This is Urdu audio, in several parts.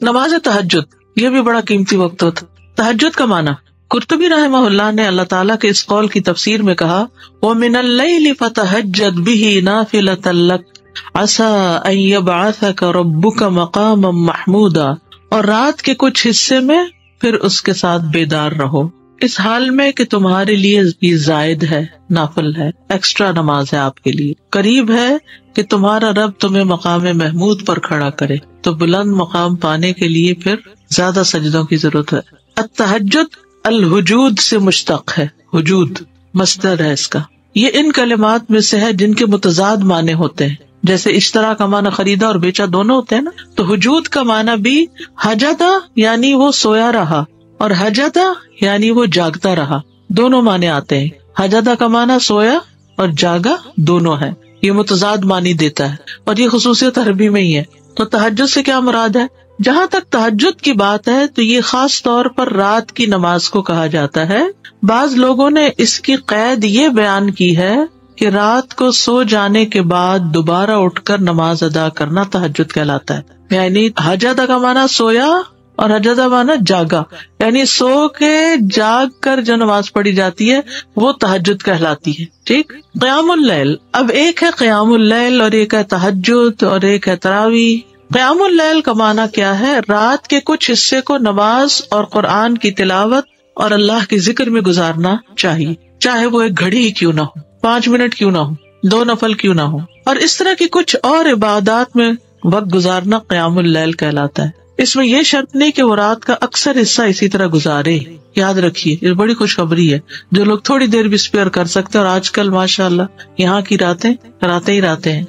نماز تہجد یہ بھی بڑا قیمتی وقت ہوتا. تہجد کا معنی قرطبی رحمہ اللہ نے اللہ تعالیٰ کے اس قول کی تفسیر میں کہا وَمِنَ اللَّيْلِ فَتَهَجَّدْ بِهِ نَافِلَةً لَكَ عَسَىٰ أَن يَبْعَثَكَ رَبُّكَ مَقَامًا مَحْمُودًا، اور رات کے کچھ حصے میں پھر اس کے ساتھ بیدار رہو، اس حال میں کہ تمہارے لیے یہ زائد ہے، نافل ہے، ایکسٹرا نماز ہے آپ کے لیے، قریب ہے کہ تمہارا رب تمہیں مقام محمود پر کھڑا کرے. تو بلند مقام پانے کے لیے پھر زیادہ سجدوں کی ضرورت ہے. التہجد الحجود سے مشتق ہے، حجود مصدر ہے اس کا. یہ ان کلمات میں سے ہے جن کے متضاد معنی ہوتے ہیں، جیسے اشترا کا معنی خریدا اور بیچا دونوں ہوتے ہیں نا. تو حجود کا معنی بھی حجدا یعنی وہ سویا رہا، اور حجدا یعنی وہ جاگتا رہا، دونوں معنی آتے ہیں. حجدا کا معنی سویا اور جاگا دونوں ہے، یہ متضاد معنی دیتا ہے، اور یہ خصوصیت عربی میں ہی ہے. تو تہجد سے کیا مراد ہے؟ جہاں تک تہجد کی بات ہے تو یہ خاص طور پر رات کی نماز کو کہا جاتا ہے. بعض لوگوں نے اس کی قید یہ بیان کی ہے کہ رات کو سو جانے کے بعد دوبارہ اٹھ کر نماز ادا کرنا تہجد کہلاتا ہے. یعنی حجدا کا معنی سویا اور حجدا معنی جاگا، یعنی سو کے جاگ کر جو نماز پڑھی جاتی ہے وہ تہجد کہلاتی ہے. ٹھیک. قیام اللیل، اب ایک ہے قیام اللیل اور ایک ہے تہجد اور ایک ہے تراویح. قیام اللیل کا معنی کیا ہے؟ رات کے کچھ حصے کو نماز اور قرآن کی تلاوت اور اللہ کے ذکر میں گزارنا چاہیے، چاہے وہ ایک گھڑی ہی کیوں نہ ہو، 5 منٹ کیوں نہ ہو، 2 نفل کیوں نہ ہو، اور اس طرح کی کچھ اور عبادات میں وقت گزارنا قیام اللیل کہلاتا ہے. اس میں یہ شرط نہیں کہ وہ رات کا اکثر حصہ اسی طرح گزارے. یاد رکھیے یہ بڑی خوشخبری ہے، جو لوگ تھوڑی دیر بھی اسپیئر کر سکتے ہیں، اور آج کل ماشاء اللہ یہاں کی راتیں ہی راتیں ہیں.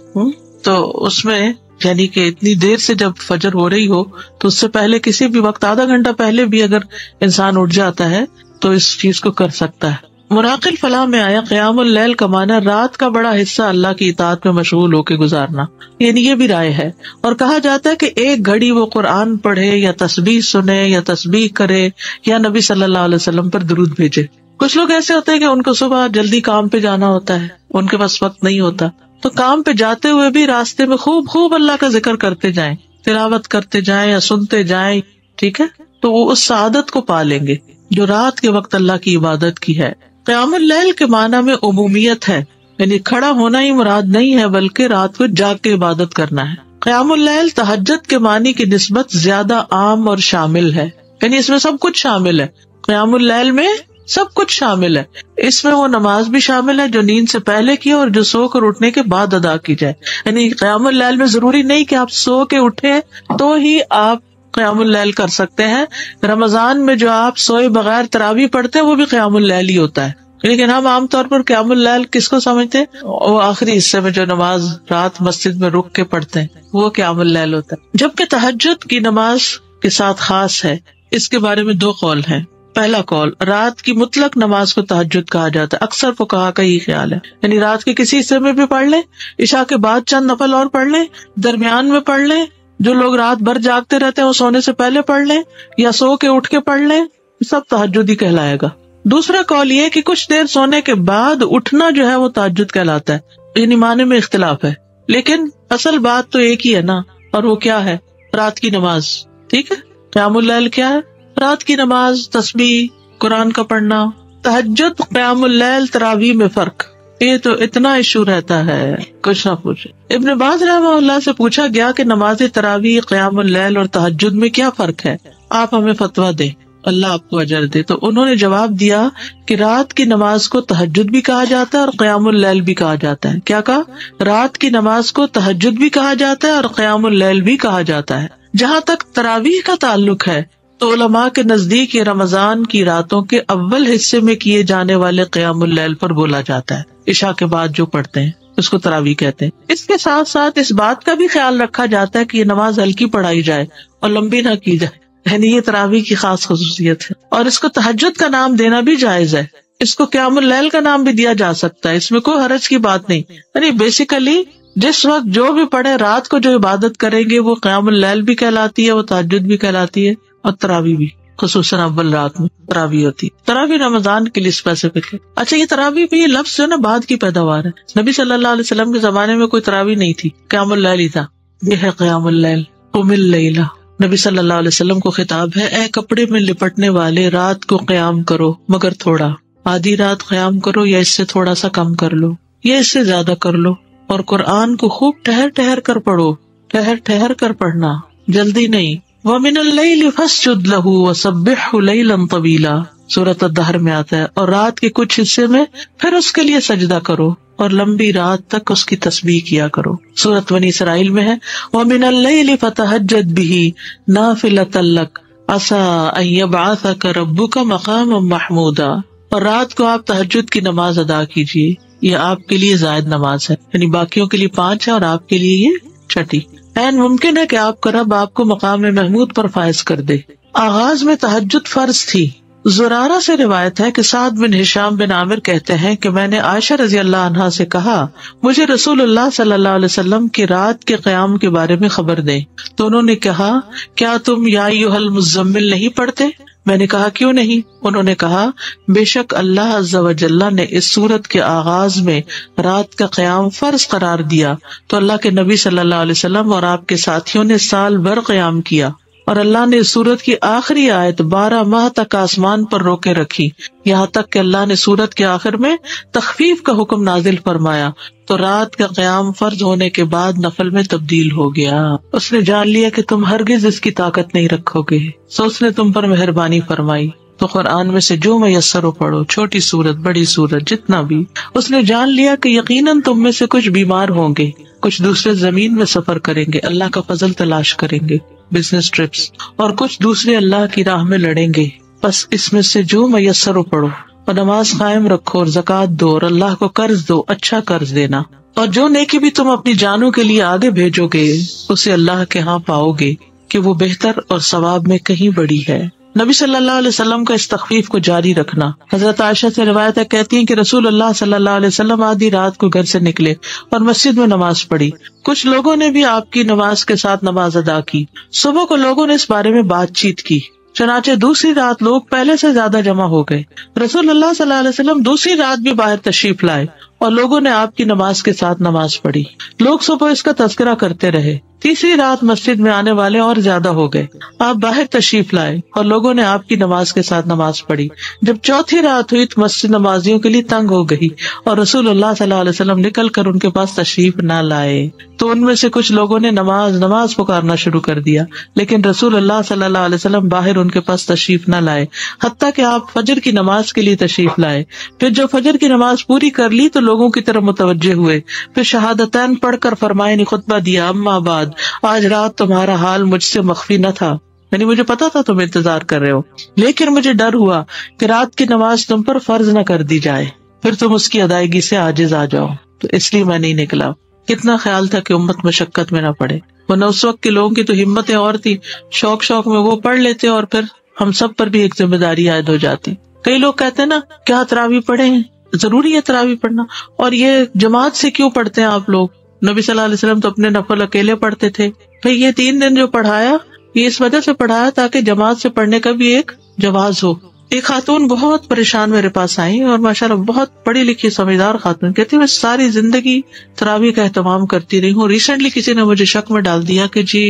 تو اس میں یعنی کہ اتنی دیر سے جب فجر ہو رہی ہو تو اس سے پہلے کسی بھی وقت آدھا گھنٹہ پہلے بھی اگر انسان اٹھ جاتا ہے تو اس چیز کو کر سکتا ہے. مراقل فلاح میں آیا قیام اللیل کا معنی رات کا بڑا حصہ اللہ کی اطاعت میں مشغول ہو کے گزارنا، یعنی یہ بھی رائے ہے. اور کہا جاتا ہے کہ ایک گھڑی وہ قرآن پڑھے یا تسبیح سنے یا تسبیح کرے یا نبی صلی اللہ علیہ وسلم پر درود بھیجے. کچھ لوگ ایسے ہوتے ہیں کہ ان کو صبح جلدی کام پہ جانا ہوتا ہے، ان کے پاس وقت نہیں ہوتا، تو کام پہ جاتے ہوئے بھی راستے میں خوب اللہ کا ذکر کرتے جائیں، تلاوت کرتے جائیں یا سنتے جائیں. ٹھیک ہے، تو وہ اس سعادت کو پا لیں گے جو رات کے وقت اللہ کی عبادت کی ہے. قیام اللیل کے معنی میں عمومیت ہے، یعنی کھڑا ہونا ہی مراد نہیں ہے بلکہ رات کو جاگ کے عبادت کرنا ہے. قیام اللیل تہجد کے معنی کی نسبت زیادہ عام اور شامل ہے، یعنی اس میں سب کچھ شامل ہے. قیام اللیل میں سب کچھ شامل ہے. اس میں وہ نماز بھی شامل ہے جو نیند سے پہلے کی اور جو سو کر اٹھنے کے بعد ادا کی جائے. یعنی قیام اللیل میں ضروری نہیں کہ آپ سو کے اٹھے تو ہی آپ قیام اللیل کر سکتے ہیں. رمضان میں جو آپ سوئے بغیر تراویح پڑھتے ہیں وہ بھی قیام اللیل ہی ہوتا ہے، لیکن ہم عام طور پر قیام اللیل کس کو سمجھتے ہیں؟ وہ آخری حصے میں جو نماز رات مسجد میں رک کے پڑھتے ہیں وہ قیام اللیل ہوتا ہے. جبکہ تہجد کی نماز کے ساتھ خاص ہے. اس کے بارے میں 2 قول ہیں. پہلا قول، رات کی مطلق نماز کو تہجد کہا جاتا ہے. اکثر فقہا کا یہ خیال ہے، یعنی رات کے کسی حصے میں بھی پڑھ لیں، عشاء کے بعد چند نفل اور پڑھ لیں، درمیان میں پڑھ لیں، جو لوگ رات بھر جاگتے رہتے ہیں وہ سونے سے پہلے پڑھ لیں یا سو کے اٹھ کے پڑھ لیں، سب تہجد ہی کہلائے گا. دوسرا قول یہ کہ کچھ دیر سونے کے بعد اٹھنا جو ہے وہ تہجد کہلاتا ہے. یعنی معنی میں اختلاف ہے، لیکن اصل بات تو ایک ہی ہے نا، اور وہ کیا ہے؟ رات کی نماز. ٹھیک ہے، قیام اللیل کیا ہے؟ رات کی نماز، تسبیح، قرآن کا پڑھنا. تہجد، قیام اللیل، تراویح میں فرق، یہ تو اتنا ایشو رہتا ہے کچھ نہ پوچھے. ابن باز رحمہ اللہ سے پوچھا گیا کہ نماز تراویح، قیام اللیل اور تہجد میں کیا فرق ہے، آپ ہمیں فتویٰ دیں، اللہ آپ کو اجر دے. تو انہوں نے جواب دیا کہ رات کی نماز کو تہجد بھی کہا جاتا ہے اور قیام اللیل بھی کہا جاتا ہے. کیا کہا؟ رات کی نماز کو تہجد بھی کہا جاتا ہے اور قیام اللیل بھی کہا جاتا ہے. جہاں تک تراویح کا تعلق ہے تو علماء کے نزدیک یہ رمضان کی راتوں کے اول حصے میں کیے جانے والے قیام اللیل پر بولا جاتا ہے. عشاء کے بعد جو پڑھتے ہیں اس کو تراویح کہتے ہیں. اس کے ساتھ ساتھ اس بات کا بھی خیال رکھا جاتا ہے کہ یہ نماز ہلکی پڑھائی جائے اور لمبی نہ کی جائے، یعنی یہ تراویح کی خاص خصوصیت ہے. اور اس کو تہجد کا نام دینا بھی جائز ہے، اس کو قیام اللیل کا نام بھی دیا جا سکتا ہے، اس میں کوئی حرج کی بات نہیں. یعنی بیسیکلی جس وقت جو بھی پڑھے رات کو جو عبادت کریں گے وہ قیام اللیل بھی کہلاتی ہے، وہ تہجد بھی کہلاتی ہے، اور تراویح بھی، خصوصاً اول رات میں تراویح ہوتی ہے. تراویح رمضان کے لیے اسپیسیفک ہے. اچھا، یہ تراویح بھی یہ لفظ جو ہے نا بعد کی پیداوار ہے. نبی صلی اللہ علیہ وسلم کے زمانے میں کوئی تراویح نہیں تھی، قیام اللیل ہی تھا. یہ ہے قیام اللیل، قم اللیل نبی صلی اللہ علیہ وسلم کو خطاب ہے، اے کپڑے میں لپٹنے والے، رات کو قیام کرو مگر تھوڑا، آدھی رات قیام کرو یا اس سے تھوڑا سا کم کر لو یا اس سے زیادہ کر لو، اور قرآن کو خوب ٹھہر ٹھہر کر پڑھو، ٹھہر ٹھہر کر پڑھنا، جلدی نہیں۔ وَمِنَ اللَّيْلِ فَاسْجُدْ لَهُ وَسَبِّحْهُ لَيْلًا طَوِيلًا، سورۃ الدہر میں آتا ہے، اور رات کے کچھ حصے میں پھر اس کے لیے سجدہ کرو اور لمبی رات تک اس کی تسبیح کیا کرو۔ سورۃ بنی اسرائیل میں ہے، وَمِنَ اللَّيْلِ فَتَہَجَّدْ بِهِ نَافِلَةً لَكَ عَسَىٰ أَن يَبْعَثَكَ رَبُّكَ مَقَامًا مَحْمُودًا، اور رات کو آپ تہجد کی نماز ادا کیجیے، یہ آپ کے لیے زائد نماز ہے، یعنی باقیوں کے لیے 5 ہے اور آپ کے لیے یہ چھٹی۔ این ممکن ہے کہ آپ کا رب آپ کو مقام محمود پر فائز کر دے۔ آغاز میں تہجد فرض تھی۔ زرارہ سے روایت ہے کہ سعد بن ہشام بن عامر کہتے ہیں کہ میں نے عائشہ رضی اللہ عنہا سے کہا، مجھے رسول اللہ صلی اللہ علیہ وسلم کی رات کے قیام کے بارے میں خبر دیں، تو انہوں نے کہا، کیا تم یا ایھا المزمل نہیں پڑھتے؟ میں نے کہا کیوں نہیں؟ انہوں نے کہا، بے شک اللہ عز و جل نے اس سورت کے آغاز میں رات کا قیام فرض قرار دیا تو اللہ کے نبی صلی اللہ علیہ وسلم اور آپ کے ساتھیوں نے سال بھر قیام کیا، اور اللہ نے اس سورت کی آخری آیت 12 ماہ تک آسمان پر روکے رکھی، یہاں تک کہ اللہ نے سورت کے آخر میں تخفیف کا حکم نازل فرمایا تو رات کا قیام فرض ہونے کے بعد نفل میں تبدیل ہو گیا۔ اس نے جان لیا کہ تم ہرگز اس کی طاقت نہیں رکھو گے، سو اس نے تم پر مہربانی فرمائی، تو قرآن میں سے جو میسر ہو پڑھو، چھوٹی سورت بڑی سورت جتنا بھی۔ اس نے جان لیا کہ یقیناً تم میں سے کچھ بیمار ہوں گے، کچھ دوسرے زمین میں سفر کریں گے، اللہ کا فضل تلاش کریں گے، بزنس ٹرپس، اور کچھ دوسرے اللہ کی راہ میں لڑیں گے، بس اس میں سے جو میسر ہو پڑھو، اور نماز قائم رکھو، اور زکوٰۃ دو، اور اللہ کو قرض دو، اچھا قرض دینا، اور جو نیکی بھی تم اپنی جانوں کے لیے آگے بھیجو گے اسے اللہ کے ہاں پاؤ گے کہ وہ بہتر اور ثواب میں کہیں بڑی ہے۔ نبی صلی اللہ علیہ وسلم کا اس تخفیف کو جاری رکھنا۔ حضرت عائشہ سے روایت ہے، کہتی ہیں کہ رسول اللہ صلی اللہ علیہ وسلم آدھی رات کو گھر سے نکلے اور مسجد میں نماز پڑھی، کچھ لوگوں نے بھی آپ کی نماز کے ساتھ نماز ادا کی۔ صبح کو لوگوں نے اس بارے میں بات چیت کی، چنانچہ دوسری رات لوگ پہلے سے زیادہ جمع ہو گئے۔ رسول اللہ صلی اللہ علیہ وسلم دوسری رات بھی باہر تشریف لائے اور لوگوں نے آپ کی نماز کے ساتھ نماز پڑھی، لوگ صبح اس کا تذکرہ کرتے رہے۔ تیسری رات مسجد میں آنے والے اور زیادہ ہو گئے، آپ باہر تشریف لائے اور لوگوں نے آپ کی نماز کے ساتھ نماز پڑھی۔ جب چوتھی رات ہوئی تو مسجد نمازیوں کے لیے تنگ ہو گئی اور رسول اللہ صلی اللہ علیہ وسلم نکل کر ان کے پاس تشریف نہ لائے، تو ان میں سے کچھ لوگوں نے نماز نماز پکارنا شروع کر دیا، لیکن رسول اللہ صلی اللہ علیہ وسلم باہر ان کے پاس تشریف نہ لائے، حتیٰ کہ آپ فجر کی نماز کے لیے تشریف لائے۔ پھر جب فجر کی نماز پوری کر لی تو لوگوں کی طرف متوجہ ہوئے، پھر شہادتین پڑھ کر فرمائے، خطبہ دیا، اما بعد، آج رات تمہارا حال مجھ سے مخفی نہ تھا، یعنی مجھے پتا تھا تم انتظار کر رہے ہو، لیکن مجھے ڈر ہوا کہ رات کی نماز تم پر فرض نہ کر دی جائے، پھر تم اس کی ادائیگی سے عاجز آ جاؤ، تو اس لیے میں نہیں نکلا۔ کتنا خیال تھا کہ امت مشقت میں نہ پڑے، ورنہ اس وقت کے لوگوں کی تو ہمتیں اور تھی، شوق میں وہ پڑھ لیتے اور پھر ہم سب پر بھی ایک ذمہ داری عائد ہو جاتی۔ کئی لوگ کہتے ہیں نا، کیا تراویح پڑھے ہیں؟ ضروری ہے تراویح پڑھنا، اور یہ جماعت سے کیوں پڑھتے ہیں آپ لوگ؟ نبی صلی اللہ علیہ وسلم تو اپنے نفل اکیلے پڑھتے تھے۔ پھر یہ 3 دن جو پڑھایا، یہ اس وجہ سے پڑھایا تاکہ جماعت سے پڑھنے کا بھی ایک جواز ہو۔ ایک خاتون بہت پریشان میرے پاس آئی اور ماشاءاللہ بہت پڑھی لکھی سمجھدار خاتون، کہتی میں ساری زندگی تراویح کا اہتمام کرتی رہی ہوں، ریسنٹلی کسی نے مجھے شک میں ڈال دیا کہ جی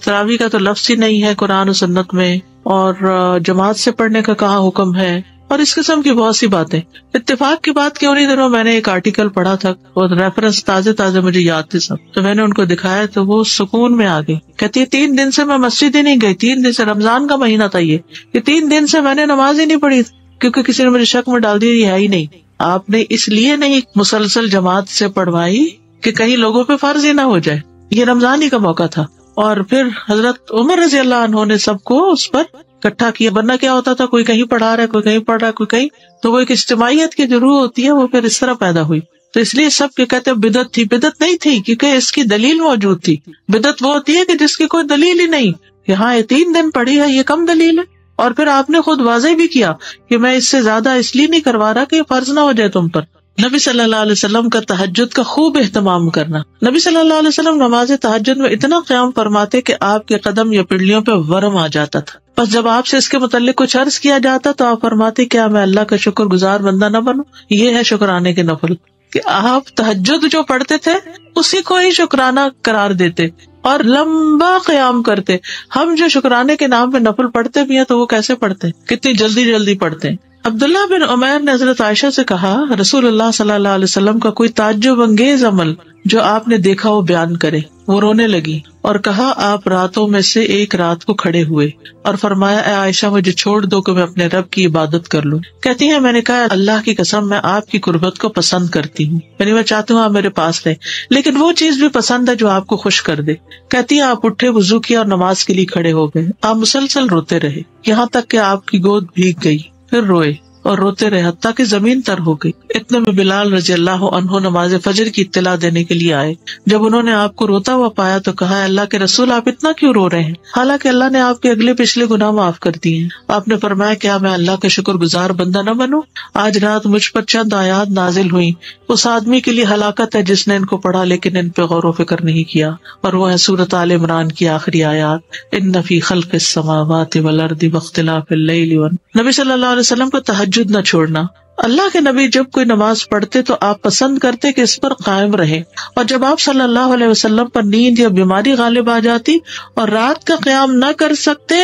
تراویح کا تو لفظ ہی نہیں ہے قرآن و سنت میں، اور جماعت سے پڑھنے کا کہاں حکم ہے، اور اس قسم کی بہت سی باتیں۔ اتفاق کی بات کہ انہیں دنوں میں نے ایک آرٹیکل پڑھا تھا اور ریفرنس تازے مجھے یاد تھے سب، تو میں نے ان کو دکھایا تو وہ سکون میں آ گئی۔ کہتی ہے 3 دن سے میں مسجد ہی نہیں گئی، 3 دن سے، رمضان کا مہینہ تھا یہ 3 دن سے میں نے نماز ہی نہیں پڑھی، کیونکہ کسی نے مجھے شک میں ڈال دیا یہ ہے ہی نہیں۔ آپ نے اس لیے نہیں مسلسل جماعت سے پڑھوائی کہ کہیں لوگوں پہ فرض ہی نہ ہو جائے، یہ رمضان ہی کا موقع تھا۔ اور پھر حضرت عمر رضی اللہ عنہ نے سب کو اس پر اکٹھا کیا، ورنہ کیا ہوتا تھا، کوئی کہیں پڑھا رہا ہے، کوئی کہیں پڑھ رہا ہے، کوئی کہیں، تو وہ ایک اجتماعیت کی جو روح ہوتی ہے وہ پھر اس طرح پیدا ہوئی۔ تو اس لیے سب کے کہتے ہیں بدعت تھی، بدعت نہیں تھی، کیونکہ اس کی دلیل موجود تھی۔ بدعت وہ ہوتی ہے کہ جس کی کوئی دلیل ہی نہیں، کہ ہاں یہ 3 دن پڑھی ہے، یہ کم دلیل ہے، اور پھر آپ نے خود واضح بھی کیا کہ میں اس سے زیادہ اس لیے نہیں کروا رہا کہ یہ فرض نہ ہو جائے تم پر۔ نبی صلی اللہ علیہ وسلم کا تہجد کا خوب اہتمام کرنا۔ نبی صلی اللہ علیہ وسلم نماز تہجد میں اتنا قیام فرماتے کہ آپ کے قدم یا پنڈلیوں پہ ورم آ جاتا تھا، بس جب آپ سے اس کے متعلق کچھ عرض کیا جاتا تو آپ فرماتے کیا میں اللہ کا شکر گزار بندہ نہ بنوں؟ یہ ہے شکرانے کے نفل، کہ آپ تہجد جو پڑھتے تھے اسی کو ہی شکرانہ قرار دیتے اور لمبا قیام کرتے. ہم جو شکرانے کے نام پہ نفل پڑھتے بھی ہیں تو وہ کیسے پڑھتے ہیں, کتنی جلدی جلدی پڑھتے ہیں. عبداللہ بن عمیر نے حضرت عائشہ سے کہا, رسول اللہ صلی اللہ علیہ وسلم کا کوئی تعجب انگیز عمل جو آپ نے دیکھا وہ بیان کرے. وہ رونے لگی اور کہا, آپ راتوں میں سے ایک رات کو کھڑے ہوئے اور فرمایا, اے عائشہ مجھے چھوڑ دو کہ میں اپنے رب کی عبادت کر لوں. کہتی ہیں, میں نے کہا, اللہ کی قسم میں آپ کی قربت کو پسند کرتی ہوں, یعنی میں چاہتی ہوں آپ میرے پاس رہے, لیکن وہ چیز بھی پسند ہے جو آپ کو خوش کر دے. کہتی ہیں, آپ اٹھے, وضو کیا اور نماز کے لیے کھڑے ہو گئے. آپ مسلسل روتے رہے یہاں تک کہ آپ کی گود بھیگ گئی, پھر روئے اور روتے رہے حتیٰ کہ زمین تر ہو گئی. اتنے میں بلال رضی اللہ عنہ نماز فجر کی اطلاع دینے کے لیے آئے. جب انہوں نے آپ کو روتا ہوا پایا تو کہا, اللہ کے رسول آپ اتنا کیوں رو رہے ہیں, حالانکہ اللہ نے آپ کے اگلے پچھلے گناہ معاف کر دیے ہیں. آپ نے فرمایا, کیا میں اللہ کا شکر گزار بندہ نہ بنوں؟ آج رات مجھ پر چند آیات نازل ہوئی, اس آدمی کے لیے ہلاکت ہے جس نے ان کو پڑھا لیکن ان پہ غور و فکر نہیں کیا, اور وہ ہے سورۃ آل عمران کی آخری آیات, ان فی خلق السماوات والارض واختلاف اللیل والنہار. نبی صلی اللہ علیہ وسلم کو تہجد نہ چھوڑنا. اللہ کے نبی جب کوئی نماز پڑھتے تو آپ پسند کرتے کہ اس پر قائم رہے, اور جب آپ صلی اللہ علیہ وسلم پر نیند یا بیماری غالب آ جاتی اور رات کا قیام نہ کر سکتے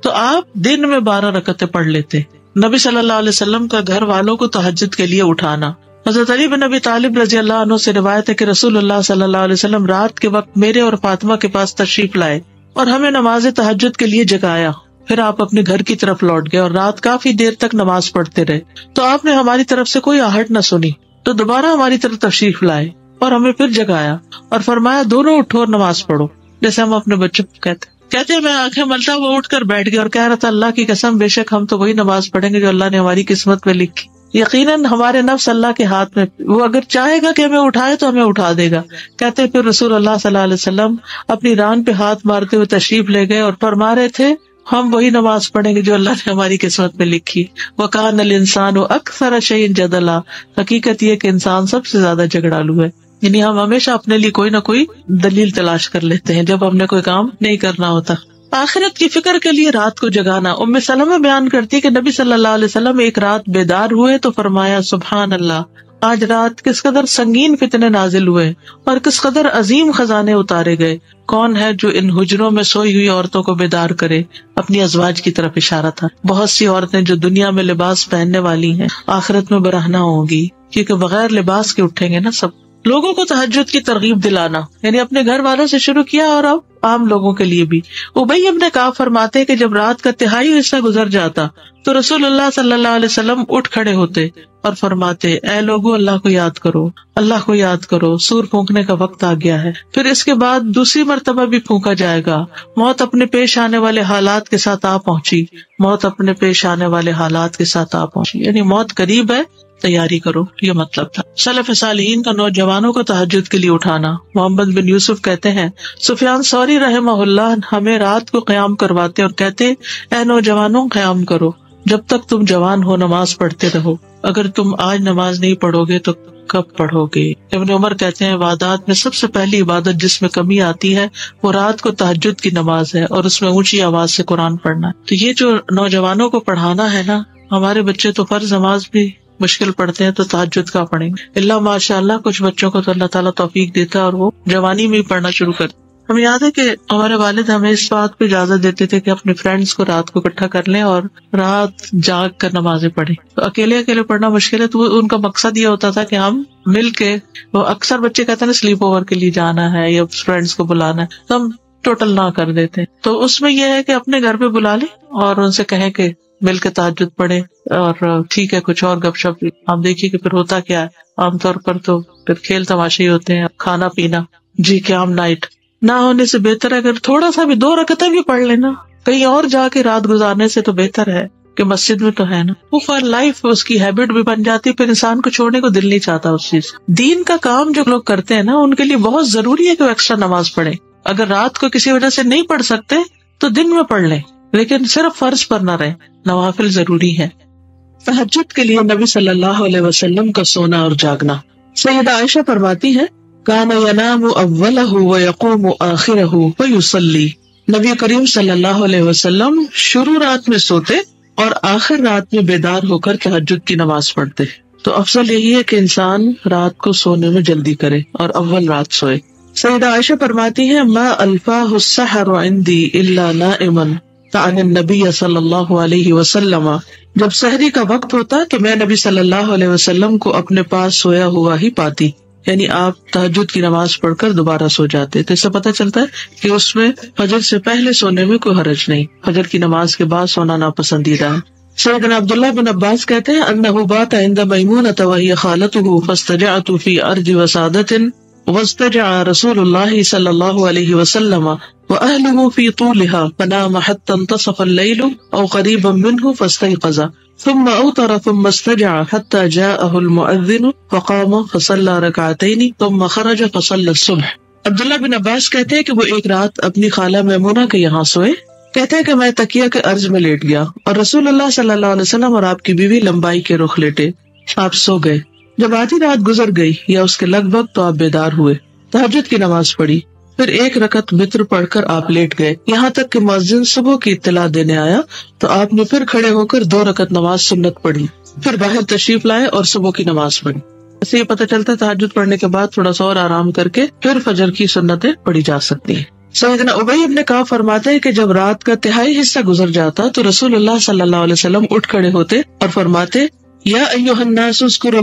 تو آپ دن میں 12 رکعتیں پڑھ لیتے. نبی صلی اللہ علیہ وسلم کا گھر والوں کو تہجد کے لیے اٹھانا. حضرت علی بن ابی طالب رضی اللہ عنہ سے روایت ہے کہ رسول اللہ صلی اللہ علیہ وسلم رات کے وقت میرے اور فاطمہ کے پاس تشریف لائے اور ہمیں نماز تہجد کے لیے جگایا. پھر آپ اپنے گھر کی طرف لوٹ گئے اور رات کافی دیر تک نماز پڑھتے رہے. تو آپ نے ہماری طرف سے کوئی آہٹ نہ سنی تو دوبارہ ہماری طرف تشریف لائے اور ہمیں پھر جگایا اور فرمایا, دونوں اٹھو اور نماز پڑھو, جیسے ہم اپنے بچوں کو کہتے میں آنکھیں ملتا وہ اٹھ کر بیٹھ گیا اور کہہ رہا تھا, اللہ کی قسم بے شک ہم تو وہی نماز پڑھیں گے جو اللہ نے ہماری قسمت میں لکھی. یقیناً ہمارے نفس اللہ کے ہاتھ میں, وہ اگر چاہے گا کہ ہمیں اٹھائے تو ہمیں اٹھا دے گا. کہتے پھر رسول اللہ صلی اللہ علیہ وسلم اپنی ران پہ ہاتھ مارتے ہوئے تشریف لے گئے اور فرما رہے تھے, ہم وہی نماز پڑھیں گے جو اللہ نے ہماری قسمت میں لکھی. وَكَانَ الْإِنسَانُ أَكْثَرَ شَيْءٍ جَدَلًا. حقیقت یہ کہ انسان سب سے زیادہ جھگڑالو ہے, یعنی ہم ہمیشہ اپنے لیے کوئی نہ کوئی دلیل تلاش کر لیتے ہیں جب ہم نے کوئی کام نہیں کرنا ہوتا. آخرت کی فکر کے لیے رات کو جگانا. ام سلمہ بیان کرتی کہ نبی صلی اللہ علیہ وسلم ایک رات بیدار ہوئے تو فرمایا, سبحان اللہ, آج رات کس قدر سنگین فتنے نازل ہوئے اور کس قدر عظیم خزانے اتارے گئے. کون ہے جو ان حجروں میں سوئی ہوئی عورتوں کو بیدار کرے؟ اپنی ازواج کی طرف اشارہ تھا. بہت سی عورتیں جو دنیا میں لباس پہننے والی ہیں آخرت میں برہنہ ہوں گی, کیونکہ بغیر لباس کے اٹھیں گے نا سب. لوگوں کو تہجد کی ترغیب دلانا, یعنی اپنے گھر والوں سے شروع کیا اور اب عام لوگوں کے لیے بھی. ابی ابن کعب فرماتے کہ جب رات کا تہائی حصہ گزر جاتا تو رسول اللہ صلی اللہ علیہ وسلم اٹھ کھڑے ہوتے اور فرماتے, اے لوگو اللہ کو یاد کرو, اللہ کو یاد کرو, سور پھونکنے کا وقت آ گیا ہے. پھر اس کے بعد دوسری مرتبہ بھی پھونکا جائے گا. موت اپنے پیش آنے والے حالات کے ساتھ آ پہنچی, موت اپنے پیش آنے والے حالات کے ساتھ آ پہنچی, یعنی موت قریب ہے, تیاری کرو, یہ مطلب تھا. سلف صالحین کا نوجوانوں کو تہجد کے لیے اٹھانا. محمد بن یوسف کہتے ہیں, سفیان ثوری رحمہ اللہ ہمیں رات کو قیام کرواتے اور کہتے, اے نوجوانوں قیام کرو, جب تک تم جوان ہو نماز پڑھتے رہو, اگر تم آج نماز نہیں پڑھو گے تو کب پڑھو گے. ابن عمر کہتے ہیں, عبادات میں سب سے پہلی عبادت جس میں کمی آتی ہے وہ رات کو تہجد کی نماز ہے, اور اس میں اونچی آواز سے قرآن پڑھنا. تو یہ جو نوجوانوں کو پڑھانا ہے نا, ہمارے بچے تو فرض نماز بھی مشکل پڑھتے ہیں تو تہجد کا پڑھیں گے. اللہ ماشاء اللہ کچھ بچوں کو تو اللہ تعالیٰ توفیق دیتا ہے اور وہ جوانی میں ہی پڑھنا شروع کرتے. ہمیں یاد ہے کہ ہمارے والد ہمیں اس بات پہ اجازت دیتے تھے کہ اپنے فرینڈس کو رات کو اکٹھا کر لیں اور رات جاگ کر نمازیں پڑھیں. تو اکیلے اکیلے پڑھنا مشکل ہے, تو ان کا مقصد یہ ہوتا تھا کہ ہم مل کے, وہ اکثر بچے کہتے ہیں نا سلیپ اوور کے لیے جانا ہے یا فرینڈس کو بلانا ہے, تو ہم ٹوٹل نہ کر دیتے. تو اس میں یہ ہے کہ اپنے گھر پہ بلا لیں اور ان سے کہیں کہ مل کے تہجد پڑھے, اور ٹھیک ہے کچھ اور گپ شپ. آپ دیکھیے کہ پھر ہوتا کیا ہے, عام طور پر تو پھر کھیل تماشے ہی ہوتے ہیں, کھانا پینا, جی قیام نائٹ نہ ہونے سے بہتر ہے اگر تھوڑا سا بھی 2 رکعتیں بھی پڑھ لینا, کہیں اور جا کے رات گزارنے سے تو بہتر ہے کہ مسجد میں تو ہے نا. وہ فار لائف اس کی ہیبٹ بھی بن جاتی, پھر انسان کو چھوڑنے کو دل نہیں چاہتا اس چیز. دین کا کام جو لوگ کرتے ہیں نا, ان کے لیے بہت ضروری ہے کہ وہ ایکسٹرا نماز پڑھیں. اگر رات کو کسی وجہ سے نہیں پڑھ سکتے تو دن میں پڑھ لیں, لیکن صرف فرض پر نہ رہے, نوافل ضروری ہے. تہجد کے لیے نبی صلی اللہ علیہ وسلم کا سونا اور جاگنا. سیدہ عائشہ فرماتی ہے, کان ینام اولہ ویقوم آخرہ ویصلی. نبی کریم صلی اللہ علیہ وسلم شروع رات میں سوتے اور آخر رات میں بیدار ہو کر تہجد کی نماز پڑھتے. تو افضل یہی ہے کہ انسان رات کو سونے میں جلدی کرے اور اول رات سوئے. سیدہ عائشہ فرماتی ہیں ما الفاہ السحر عندی الا نائما عن النبی صلی اللہ علیہ وسلم، جب سحری کا وقت ہوتا تو میں نبی صلی اللہ علیہ وسلم کو اپنے پاس سویا ہوا ہی پاتی، یعنی آپ تہجد کی نماز پڑھ کر دوبارہ سو جاتے. تو اس سے پتہ چلتا ہے کہ اس میں فجر سے پہلے سونے میں کوئی حرج نہیں، فجر کی نماز کے بعد سونا ناپسندیدہ ہے. سیدنا عبداللہ بن عباس کہتے ہیں انہ بات عند میمونۃ وہی خالتہ فاستجعت فی ارض وسادۃ واستجع رسول اللہ صلی اللہ علیہ وسلم واہلہ فی طولها فنام حتى انتصف الليل او قریبا منہ فاستيقظ ثم اوتر ثم استجع حتى جاءه المؤذن فقام فصلى ركعتين ثم خرج فصلى الصبح. عبداللہ بن عباس کہتے ہیں کہ وہ ایک رات اپنی خالہ میمونہ کے یہاں سوئے. کہتے ہیں کہ میں تکیہ کے عرض میں لیٹ گیا اور رسول اللہ صلی اللہ علیہ وسلم اور آپ کی بیوی لمبائی کے رخ لیٹے. آپ سو گئے. جب آدھی رات گزر گئی یا اس کے لگ بھگ تو آپ بیدار ہوئے، تہجد کی نماز پڑھی، پھر ایک رکعت وتر پڑھ کر آپ لیٹ گئے یہاں تک کہ مؤذن صبح کی اطلاع دینے آیا تو آپ نے پھر کھڑے ہو کر 2 رکعت نماز سنت پڑھی، پھر باہر تشریف لائے اور صبح کی نماز پڑھی. اسے یہ پتہ چلتا ہے تہجد پڑھنے کے بعد تھوڑا سا اور آرام کر کے پھر فجر کی سنتیں پڑھی جا سکتی ہیں. سیدنا ابی بن کعب فرماتے ہیں کہ جب رات کا تہائی حصہ گزر جاتا تو رسول اللہ صلی اللہ علیہ وسلم اٹھ کھڑے ہوتے اور فرماتے یا ایھا الناس اذکروا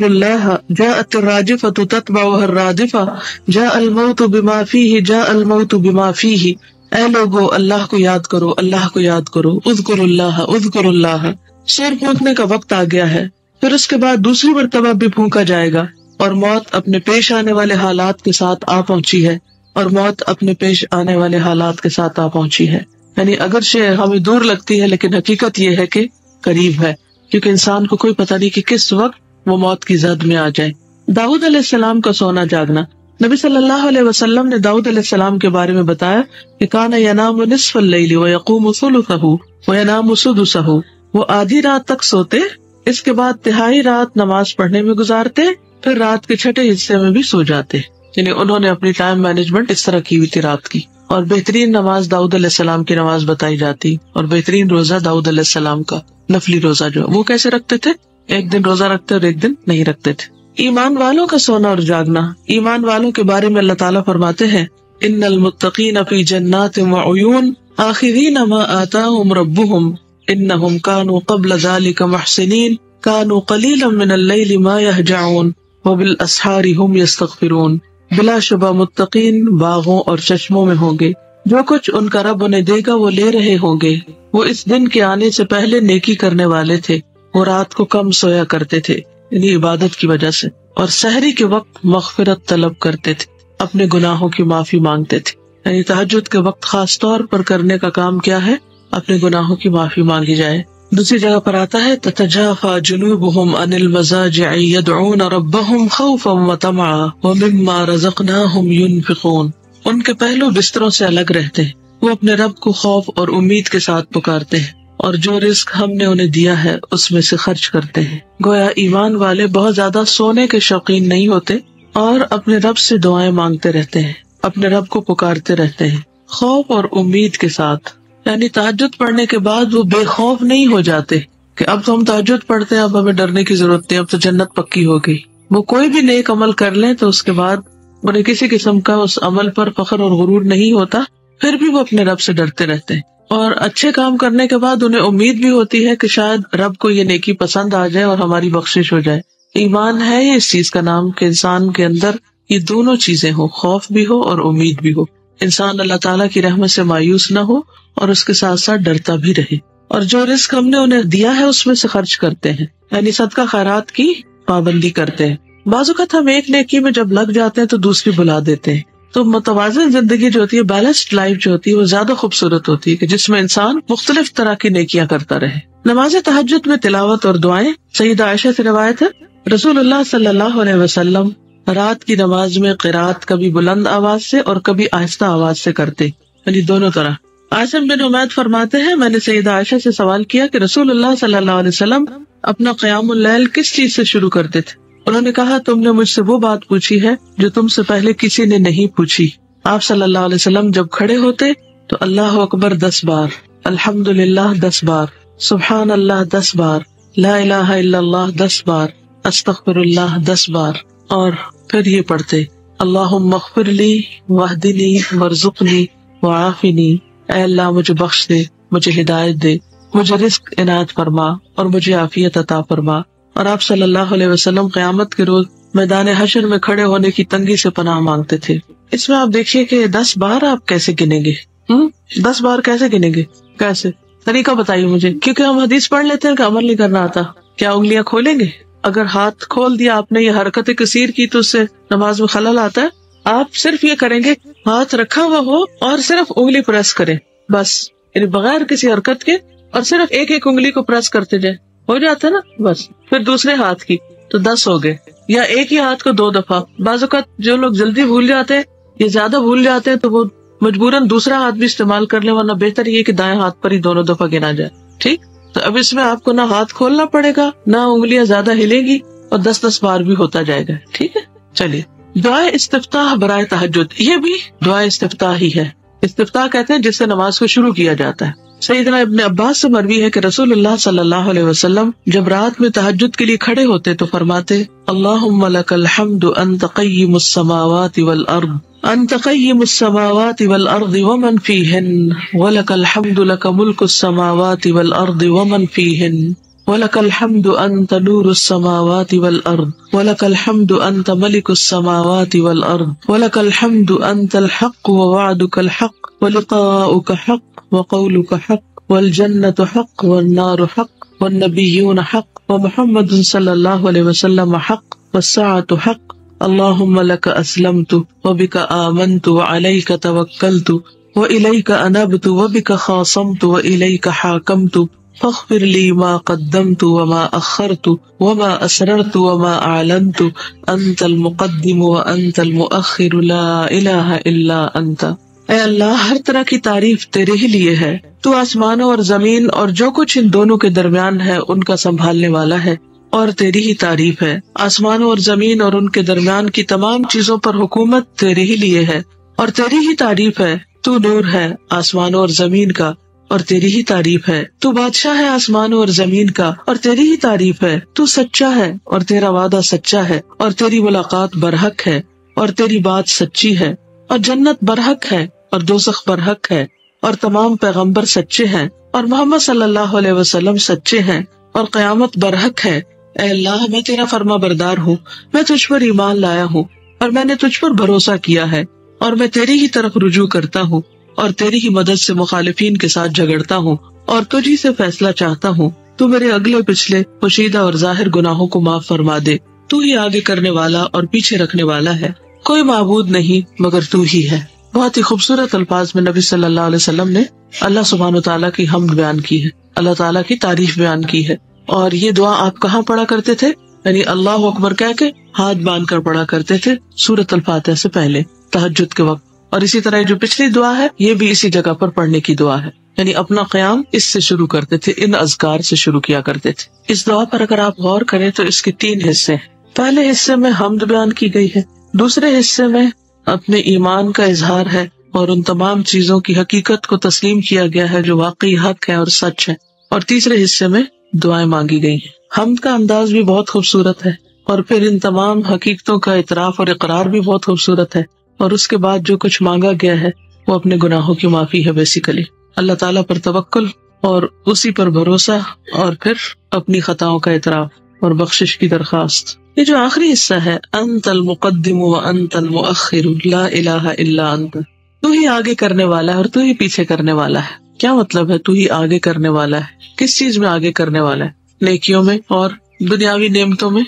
اللہ جاءت الراجفۃ تتبعها الرادفہ جاء الموت بما فیہ جاء الموت بما فیہ، اے لوگو اللہ کو یاد کرو، اللہ کو یاد کرو، اذکروا اللہ اذکروا اللہ. سور پھونکنے کا وقت آ گیا ہے، پھر اس کے بعد دوسری مرتبہ بھی پھونکا جائے گا اور موت اپنے پیش آنے والے حالات کے ساتھ آ پہنچی ہے، اور موت اپنے پیش آنے والے حالات کے ساتھ آ پہنچی ہے. یعنی اگرچہ ہمیں دور لگتی ہے لیکن حقیقت یہ ہے کہ قریب ہے، کیونکہ انسان کو کوئی پتہ نہیں کہ کس وقت وہ موت کی زد میں آ جائے. داؤد علیہ السلام کا سونا جاگنا. نبی صلی اللہ علیہ وسلم نے داؤد علیہ السلام کے بارے میں بتایا کہ کان ینام نصف اللیل ویقوم ثلثہ وینام سدسہ، وہ آدھی رات تک سوتے، اس کے بعد تہائی رات نماز پڑھنے میں گزارتے، پھر رات کے چھٹے حصے میں بھی سو جاتے. یعنی انہوں نے اپنی ٹائم مینجمنٹ اس طرح کی ہوئی تھی رات کی. اور بہترین نماز داؤد علیہ السلام کی نماز بتائی جاتی، اور بہترین روزہ داؤد علیہ السلام کا نفلی روزہ جو وہ کیسے رکھتے تھے، ایک دن روزہ رکھتے اور ایک دن نہیں رکھتے تھے. ایمان والوں کا سونا اور جاگنا. ایمان والوں کے بارے میں اللہ تعالیٰ فرماتے ہیں ان المتقین فی جنات وعیون آخذین ما آتاہم ربہم انہم کانوا قبل ذلک محسنین کانوا قلیلا من اللیل ما یہجعون وبالاسحار ہم یستغفرون. بلا شبہ متقین باغوں اور چشموں میں ہوں گے، جو کچھ ان کا رب انہیں دے گا وہ لے رہے ہوں گے. وہ اس دن کے آنے سے پہلے نیکی کرنے والے تھے، وہ رات کو کم سویا کرتے تھے یعنی عبادت کی وجہ سے، اور سحری کے وقت مغفرت طلب کرتے تھے، اپنے گناہوں کی معافی مانگتے تھے. یعنی تہجد کے وقت خاص طور پر کرنے کا کام کیا ہے، اپنے گناہوں کی معافی مانگی جائے. دوسری جگہ پر آتا ہے تتجافا جنوبهم عن المضاجع يدعون ربهم خوفا وطمعا ومما رزقناهم ينفقون. ان کے پہلو بستروں سے الگ رہتے ہیں، وہ اپنے رب کو خوف اور امید کے ساتھ پکارتے ہیں اور جو رزق ہم نے انہیں دیا ہے اس میں سے خرچ کرتے ہیں. گویا ایمان والے بہت زیادہ سونے کے شوقین نہیں ہوتے اور اپنے رب سے دعائیں مانگتے رہتے ہیں، اپنے رب کو پکارتے رہتے ہیں خوف اور امید کے ساتھ. یعنی تہجد پڑھنے کے بعد وہ بے خوف نہیں ہو جاتے کہ اب تو ہم تہجد پڑھتے ہیں، اب ہمیں ڈرنے کی ضرورت نہیں، اب تو جنت پکی ہو گئی. وہ کوئی بھی نیک عمل کر لیں تو اس کے بعد انہیں کسی قسم کا اس عمل پر فخر اور غرور نہیں ہوتا، پھر بھی وہ اپنے رب سے ڈرتے رہتے ہیں. اور اچھے کام کرنے کے بعد انہیں امید بھی ہوتی ہے کہ شاید رب کو یہ نیکی پسند آ جائے اور ہماری بخشش ہو جائے. ایمان ہے یہ اس چیز کا نام کہ انسان کے اندر یہ دونوں چیزیں ہو، خوف بھی ہو اور امید بھی ہو. انسان اللہ تعالیٰ کی رحمت سے مایوس نہ ہو اور اس کے ساتھ ساتھ ڈرتا بھی رہے، اور جو رزق ہم نے انہیں دیا ہے اس میں سے خرچ کرتے ہیں، یعنی صدقہ خیرات کی پابندی کرتے ہیں. بعض اوقات ہم ایک نیکی میں جب لگ جاتے ہیں تو دوسری بھلا دیتے ہیں. تو متوازن زندگی جو ہوتی ہے، بیلنسڈ لائف جو ہوتی ہے، وہ زیادہ خوبصورت ہوتی ہے کہ جس میں انسان مختلف طرح کی نیکیاں کرتا رہے. نماز تہجد میں تلاوت اور دعائیں. سیدہ عائشہ سے روایت ہے رسول اللہ صلی اللہ علیہ وسلم رات کی نماز میں قرات کبھی بلند آواز سے اور کبھی آہستہ آواز سے کرتے، یعنی دونوں طرح. عاصم بن عمید فرماتے ہیں میں نے سیدہ عائشہ سے سوال کیا کہ رسول اللہ صلی اللہ علیہ وسلم اپنا قیام اللیل کس چیز سے شروع کرتے تھے. انہوں نے کہا تم نے مجھ سے وہ بات پوچھی ہے جو تم سے پہلے کسی نے نہیں پوچھی. آپ صلی اللہ علیہ وسلم جب کھڑے ہوتے تو اللہ اکبر 10 بار، الحمدللہ 10 بار، سبحان اللہ 10 بار، لا الہ الا اللہ 10 بار، استغفر اللہ 10 بار، اور پھر یہ پڑھتے اللہم اغفر لی واہدنی وارزقنی وعافنی، اے اللہ مجھے بخش دے، مجھے ہدایت دے، مجھے رزق عنایت فرما اور مجھے عافیت عطا فرما۔ اور آپ صلی اللہ علیہ وسلم قیامت کے روز میدان حشر میں کھڑے ہونے کی تنگی سے پناہ مانگتے تھے۔ اس میں آپ دیکھیے کہ 10 بار آپ کیسے گنیں گے؟ 10 بار کیسے گنیں گے؟ کیسے طریقہ بتائیے مجھے، کیونکہ ہم حدیث پڑھ لیتے ہیں کہ عمل نہیں کرنا آتا۔ کیا انگلیاں کھولیں گے؟ اگر ہاتھ کھول دیا آپ نے، یہ حرکت کثیر کی، تو اس سے نماز میں خلل آتا ہے۔ آپ صرف یہ کریں گے، ہاتھ رکھا ہوا ہو اور صرف انگلی پریس کریں، بس، یعنی بغیر کسی حرکت کے، اور صرف ایک ایک انگلی کو پریس کرتے جائیں، ہو جاتا ہے نا بس۔ پھر دوسرے ہاتھ کی تو 10 ہو گئے، یا ایک ہی ہاتھ کو 2 دفعہ۔ بعض اوقات جو لوگ جلدی بھول جاتے ہیں یا زیادہ بھول جاتے ہیں تو وہ مجبوراً دوسرا ہاتھ بھی استعمال کر لیں، ورنہ بہتر یہ کہ دائیں ہاتھ پر ہی دونوں دفعہ گنا جائے۔ ٹھیک، تو اب اس میں آپ کو نہ ہاتھ کھولنا پڑے گا، نہ انگلیاں زیادہ ہلیں گی، اور 10 بار بھی ہوتا جائے گا۔ ٹھیک ہے، چلیے دعائے استفتاح برائے تہجد، یہ بھی دعائے استفتاح ہی ہے۔ استفتاح کہتے ہیں جس سے نماز کو شروع کیا جاتا ہے۔ سیدنا ابن عباس سے مروی ہے کہ رسول اللہ صلی اللہ علیہ وسلم جب رات میں تہجد کے لیے کھڑے ہوتے تو فرماتے، اللہم لک الحمد انت قیم السماوات والارض، انت قیم السماوات والارض ومن فیہن، ولک الحمد لک ملک السماوات والارض ومن فیہن، وَلَكَ الْحَمْدُ أَنْتَ نُورُ السَّمَاوَاتِ وَالْأَرْضِ وَلَكَ الْحَمْدُ أَنْتَ مَلِكُ السَّمَاوَاتِ وَالْأَرْضِ وَلَكَ الْحَمْدُ أَنْتَ الْحَقُّ وَوَعْدُكَ الْحَقُّ وَلِقَاؤُكَ حَقٌّ وَقَوْلُكَ حَقٌّ وَالْجَنَّةُ حَقٌّ وَالنَّارُ حَقٌّ وَالنَّبِيُّونَ حَقٌّ وَمُحَمَّدٌ صلی اللہ علیہ وسلم حق وَالسَّاعَةُ حق۔ اللہم لک اسلمت وبک آمنت وعلیک توکلت وإلیک انبت وبک خاصمت وإلیک حاکمت فاغفر لی ما قدمت وما اخرت وما اسررت وما اعلنت انت المقدم وانت المؤخر لا الہ الا انت۔ اے اللہ، ہر طرح کی تعریف تیرے ہی لیے ہے، تو آسمانوں اور زمین اور جو کچھ ان دونوں کے درمیان ہے ان کا سنبھالنے والا ہے، اور تیری ہی تعریف ہے۔ آسمانوں اور زمین اور ان کے درمیان کی تمام چیزوں پر حکومت تیرے ہی لیے ہے، اور تیری ہی تعریف ہے۔ تو نور ہے آسمانوں اور زمین کا، اور تیری ہی تعریف ہے۔ تو بادشاہ ہے آسمانوں اور زمین کا، اور تیری ہی تعریف ہے۔ تو سچا ہے اور تیرا وعدہ سچا ہے، اور تیری ملاقات برحق ہے، اور تیری بات سچی ہے، اور جنت برحق ہے، اور دوزخ برحق ہے، اور تمام پیغمبر سچے ہیں، اور محمد صلی اللہ علیہ وسلم سچے ہیں، اور قیامت برحق ہے۔ اے اللہ، میں تیرا فرما بردار ہوں، میں تجھ پر ایمان لایا ہوں، اور میں نے تجھ پر بھروسہ کیا ہے، اور میں تیری ہی طرف رجوع کرتا ہوں، اور تیری ہی مدد سے مخالفین کے ساتھ جھگڑتا ہوں، اور تجھی سے فیصلہ چاہتا ہوں۔ تو میرے اگلے پچھلے پوشیدہ اور ظاہر گناہوں کو معاف فرما دے۔ تو ہی آگے کرنے والا اور پیچھے رکھنے والا ہے، کوئی معبود نہیں مگر تو ہی ہے۔ بہت ہی خوبصورت الفاظ میں نبی صلی اللہ علیہ وسلم نے اللہ سبحانہ و تعالیٰ کی حمد بیان کی ہے، اللہ تعالیٰ کی تعریف بیان کی ہے۔ اور یہ دعا آپ کہاں پڑھا کرتے تھے؟ یعنی اللہ اکبر کہہ کے ہاتھ باندھ کر پڑھا کرتے تھے سورۃ الفاتحہ سے پہلے تہجد کے وقت۔ اور اسی طرح جو پچھلی دعا ہے یہ بھی اسی جگہ پر پڑھنے کی دعا ہے، یعنی اپنا قیام اس سے شروع کرتے تھے، ان اذکار سے شروع کیا کرتے تھے۔ اس دعا پر اگر آپ غور کریں تو اس کے 3 حصے ہیں۔ پہلے حصے میں حمد بیان کی گئی ہے، دوسرے حصے میں اپنے ایمان کا اظہار ہے اور ان تمام چیزوں کی حقیقت کو تسلیم کیا گیا ہے جو واقعی حق ہے اور سچ ہے، اور تیسرے حصے میں دعائیں مانگی گئی ہیں۔ حمد کا انداز بھی بہت خوبصورت ہے، اور پھر ان تمام حقیقتوں کا اعتراف اور اقرار بھی بہت خوبصورت ہے، اور اس کے بعد جو کچھ مانگا گیا ہے وہ اپنے گناہوں کی معافی ہے۔ بیسیکلی اللہ تعالیٰ پر توکل اور اسی پر بھروسہ، اور پھر اپنی خطاؤں کا اعتراف اور بخشش کی درخواست۔ یہ جو آخری حصہ ہے، انت المقدم وانت المؤخر لا الہ الا انت، تو ہی آگے کرنے والا ہے اور تو ہی پیچھے کرنے والا ہے۔ کیا مطلب ہے تو ہی آگے کرنے والا ہے؟ کس چیز میں آگے کرنے والا ہے؟ نیکیوں میں اور دنیاوی نعمتوں میں،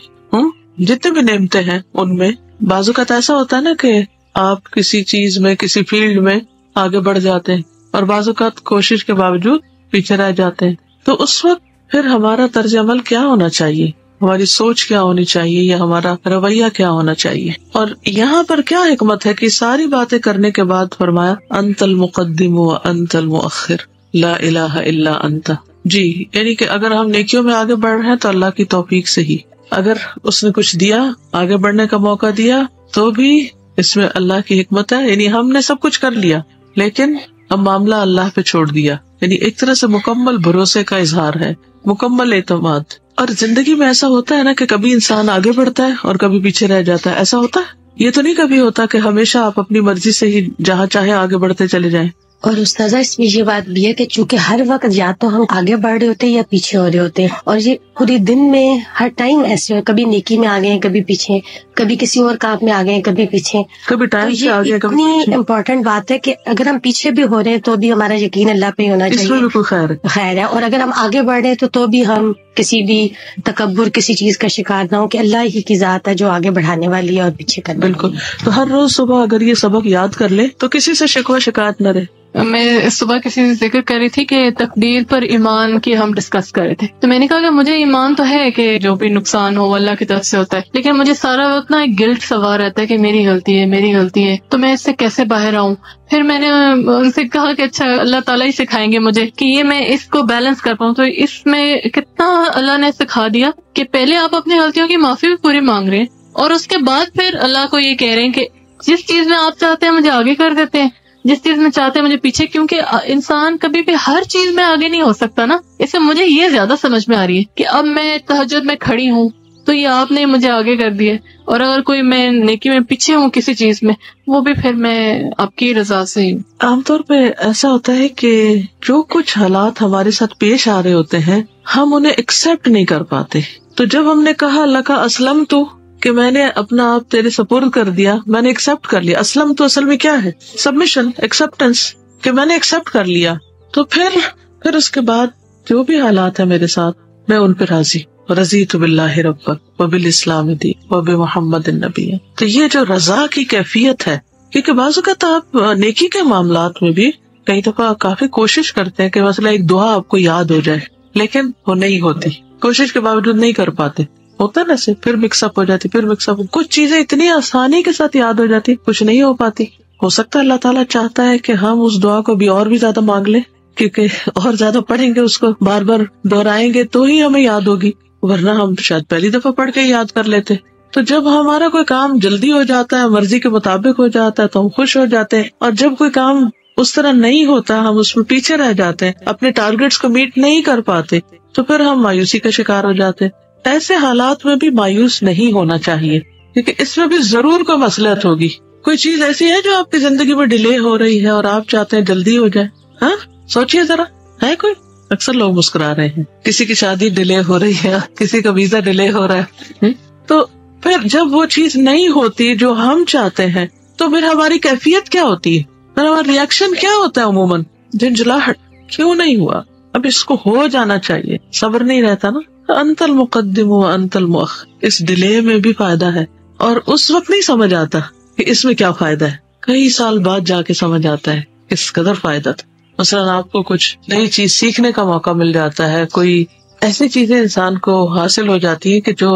جتنے بھی نعمتیں ہیں ان میں۔ بعض اوقات ایسا ہوتا ہے نا کہ آپ کسی چیز میں، کسی فیلڈ میں آگے بڑھ جاتے ہیں، اور بعض اوقات کوشش کے باوجود پیچھے رہ جاتے ہیں، تو اس وقت پھر ہمارا طرز عمل کیا ہونا چاہیے، ہماری سوچ کیا ہونی چاہیے، یا ہمارا رویہ کیا ہونا چاہیے؟ اور یہاں پر کیا حکمت ہے کہ ساری باتیں کرنے کے بعد فرمایا انت المقدم وانت المؤخر لا الہ الا انت۔ جی، یعنی کہ اگر ہم نیکیوں میں آگے بڑھ رہے ہیں تو اللہ کی توفیق سے ہی، اگر اس نے کچھ دیا، آگے بڑھنے کا موقع دیا، تو بھی اس میں اللہ کی حکمت ہے۔ یعنی ہم نے سب کچھ کر لیا لیکن اب معاملہ اللہ پہ چھوڑ دیا، یعنی ایک طرح سے مکمل بھروسے کا اظہار ہے، مکمل اعتماد۔ اور زندگی میں ایسا ہوتا ہے نا کہ کبھی انسان آگے بڑھتا ہے اور کبھی پیچھے رہ جاتا ہے، ایسا ہوتا ہے یہ تو نہیں کبھی ہوتا کہ ہمیشہ آپ اپنی مرضی سے ہی جہاں چاہے آگے بڑھتے چلے جائیں. اور استاذہ اس میں یہ بات بھی ہے کہ چونکہ ہر وقت یا تو ہم آگے بڑھ رہے ہوتے ہیں یا پیچھے ہو رہے ہوتے ہیں, اور یہ پوری دن میں ہر ٹائم ایسے ہو, کبھی نیکی میں آگے ہیں کبھی پیچھے, کبھی کسی اور کام میں آگے ہیں کبھی پیچھے. کبھی ٹائم سے آگے اتنی امپورٹنٹ بات ہے کہ اگر ہم پیچھے بھی ہو رہے ہیں تو بھی ہمارا یقین اللہ پہ ہونا چاہیے, اس میں بھی کوئی خیر ہے. اور اگر ہم آگے بڑھ رہے ہیں تو بھی ہم کسی بھی تکبر کسی چیز کا شکار نہ ہو کہ اللہ ہی کی ذات ہے جو آگے بڑھانے والی ہے اور پیچھے کرنے والی ہے. بالکل. تو ہر روز صبح اگر یہ سبق یاد کر لے تو کسی سے شکوہ شکایت نہ رہے. میں صبح کسی سے ذکر کر رہی تھی کہ تقدیر پر ایمان کی ہم ڈسکس کر رہے تھے, تو میں نے کہا کہ مجھے ایمان تو ہے کہ جو بھی نقصان ہو اللہ کی طرف سے ہوتا ہے, لیکن مجھے سارا وقت نا ایک گلٹ سوار رہتا ہے کہ میری غلطی ہے میری غلطی ہے, تو میں اس سے کیسے باہر آؤں. پھر میں نے ان سے کہا کہ اچھا اللہ تعالیٰ ہی سکھائیں گے مجھے کہ یہ میں اس کو بیلنس کر پاؤں. تو اس میں کتنا اللہ نے سکھا دیا کہ پہلے آپ اپنی غلطیوں کی معافی بھی پوری مانگ رہے ہیں, اور اس کے بعد پھر اللہ کو یہ کہہ رہے ہیں کہ جس چیز میں آپ چاہتے ہیں مجھے آگے کر دیتے ہیں, جس چیز میں چاہتے ہیں مجھے پیچھے, کیونکہ انسان کبھی بھی ہر چیز میں آگے نہیں ہو سکتا نا. اس سے مجھے یہ زیادہ سمجھ میں آ رہی ہے کہ اب میں تہجد میں کھڑی ہوں تو یہ آپ نے مجھے آگے کر دیا, اور اگر کوئی میں نیکی میں پیچھے ہوں کسی چیز میں, وہ بھی پھر میں آپ کی رضا سے ہی. عام طور پہ ایسا ہوتا ہے کہ جو کچھ حالات ہمارے ساتھ پیش آ رہے ہوتے ہیں ہم انہیں ایکسپٹ نہیں کر پاتے. تو جب ہم نے کہا اللہ کا اسلم تو کہ میں نے اپنا آپ تیرے سپرد کر دیا, میں نے ایکسپٹ کر لیا. اسلم تو اصل میں کیا ہے؟ سبمیشن, ایکسپٹینس, کہ میں نے ایکسپٹ کر لیا. تو پھر اس کے بعد جو بھی حالات ہیں میرے ساتھ میں ان پہ راضی. رضیت باللہ ربا وبالاسلام دین وبمحمد النبی. تو یہ جو رضا کی کیفیت ہے, کیونکہ بعض اوقات آپ نیکی کے معاملات میں بھی کئی دفعہ کافی کوشش کرتے ہیں کہ مثلا ایک دعا آپ کو یاد ہو جائے, لیکن وہ نہیں ہوتی, کوشش کے باوجود نہیں کر پاتے. ہوتا نا سے پھر مکس اپ ہو جاتی, کچھ چیزیں اتنی آسانی کے ساتھ یاد ہو جاتی, کچھ نہیں ہو پاتی. ہو سکتا ہے اللہ تعالیٰ چاہتا ہے کہ ہم اس دعا کو بھی اور بھی زیادہ مانگ لیں, کیونکہ اور زیادہ پڑھیں گے, اس کو بار بار دہرائیں گے تو ہی ہمیں یاد ہوگی, ورنہ ہم شاید پہلی دفعہ پڑھ کے یاد کر لیتے. تو جب ہمارا کوئی کام جلدی ہو جاتا ہے, مرضی کے مطابق ہو جاتا ہے, تو ہم خوش ہو جاتے ہیں, اور جب کوئی کام اس طرح نہیں ہوتا ہم اس میں پیچھے رہ جاتے ہیں, اپنے ٹارگیٹس کو میٹ نہیں کر پاتے, تو پھر ہم مایوسی کا شکار ہو جاتے ہیں. ایسے حالات میں بھی مایوس نہیں ہونا چاہیے, کیونکہ اس میں بھی ضرور کوئی مصلحت ہوگی. کوئی چیز ایسی ہے جو آپ کی زندگی میں ڈیلے ہو رہی ہے اور آپ چاہتے ہیں جلدی ہو جائے. ہاں سوچیے ذرا, ہے کوئی؟ اکثر لوگ مسکرا رہے ہیں. کسی کی شادی ڈیلے ہو رہی ہے, کسی کا ویزا ڈیلے ہو رہا ہے. تو پھر جب وہ چیز نہیں ہوتی جو ہم چاہتے ہیں, تو پھر ہماری کیفیت کیا ہوتی ہے, پھر ہمارا ریئیکشن کیا ہوتا ہے؟ عموماً جھنجھلاہٹ, کیوں نہیں ہوا, اب اس کو ہو جانا چاہیے. صبر نہیں رہتا نا. انت المقدم و انت المؤخر, اس ڈیلے میں بھی فائدہ ہے, اور اس وقت نہیں سمجھ آتا کہ اس میں کیا فائدہ ہے. کئی سال بعد جا کے سمجھ آتا ہے کس قدر فائدہ تھا. مثلاً آپ کو کچھ نئی چیز سیکھنے کا موقع مل جاتا ہے, کوئی ایسی چیزیں انسان کو حاصل ہو جاتی ہے کہ جو